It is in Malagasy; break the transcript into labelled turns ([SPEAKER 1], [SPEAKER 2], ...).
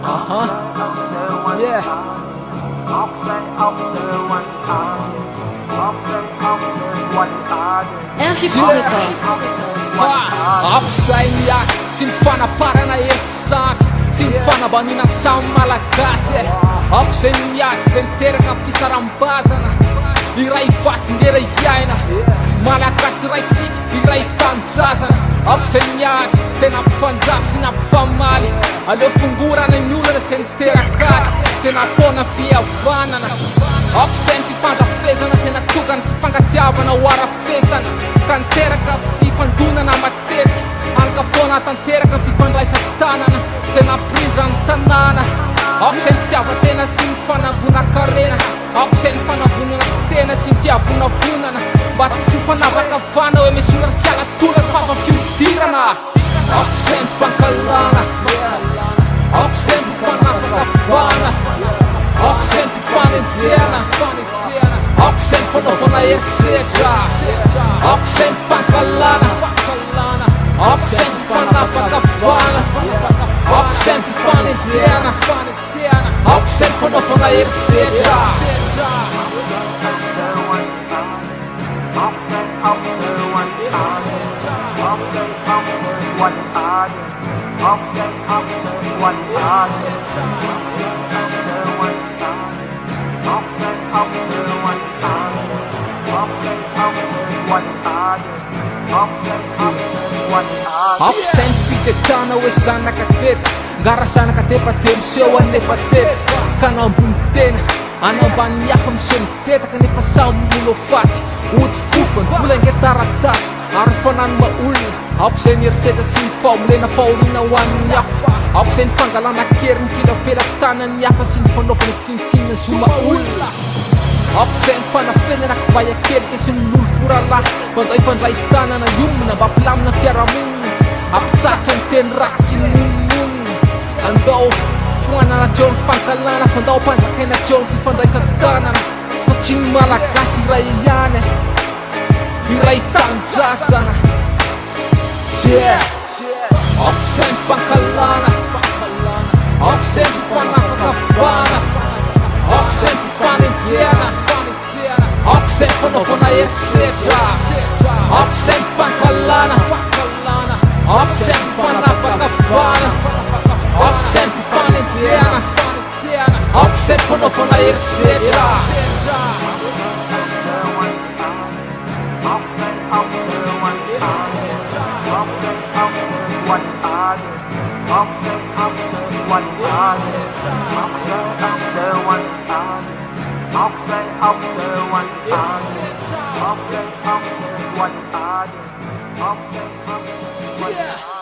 [SPEAKER 1] Yeah. AOK'izay miaky sy ny fanaparana herisandry sy ny fanabanina samy malagasy AOK'izay miaky zay niteraka fisarambazana iray vatsingery iaina malagasy raitsika iray tanjazana AOK'izay miaky zay nampifanjafy sy nampifamaly aleo fongorana ny olana zay niterakady zay nafona fihavanana AOK'izay ny fifandrafezana zay natokany fifangatiavana ho arafesana ka niteraka fifandonana matetika ankafona tanteraka ny fifandraisan-tanana zay nampirindra ny tanàna AOK'izay ny fitiavatena sy ny fanambona-karena AOK'izay ny fanambonana tena sy ny fiavonavonana mba tsy sy fanavakavana hoe misy olana-kialatolana fampamfihodirana AOK'izay ny fankalana AOK'izay ny fifanavakavana AOK'izay ny fifanenjehana AOK'izay ny fanaovana herisetra AOK'izay ny fankalana AOK'izay ny fifanavakavana AOK'izay ny fifanenjehana AOK'izay ny fanaovana herisetra AOK'izay ny fitetana hoe zanakatety ngara zanakatepatelo seho anefatefy ka nambony tena anambany hafa miseho mitetaka nefa samy molo faty ody fofo ny vola ingetaratasy ary fanany maolona AOK'izay ny heriseta sy ny famolena fahoriana ho an'ny hafa AOK'izay ny fangalana kery ny kilapela-tanany hafa sy ny fanaovana tsinitsinina zoma olona AOK'izay ny fanafenana kibaya kelika sy ny lolo-poralahy fandao ifandray tanana iomina mba ampilamina fiarahamonina ampitsatra ny teny ratsy ny mononmonina andao foanana treo ny fankalana fandao mpanjakaina treo ny fifandraisan-tanana satria ny malagasy iray ihany iray tanjazana AOK'izay ny fankalana AOK'izay ny fifanavakavana AOK'izay ny fifanenjehana AOK'izay ny fanaovana herisetra AOK'izay ny fankalana AOK'izay ny fifanavakavana AOK'izay ny fifanenjehana AOK'izay ny fanaovana herisetra AOK'izay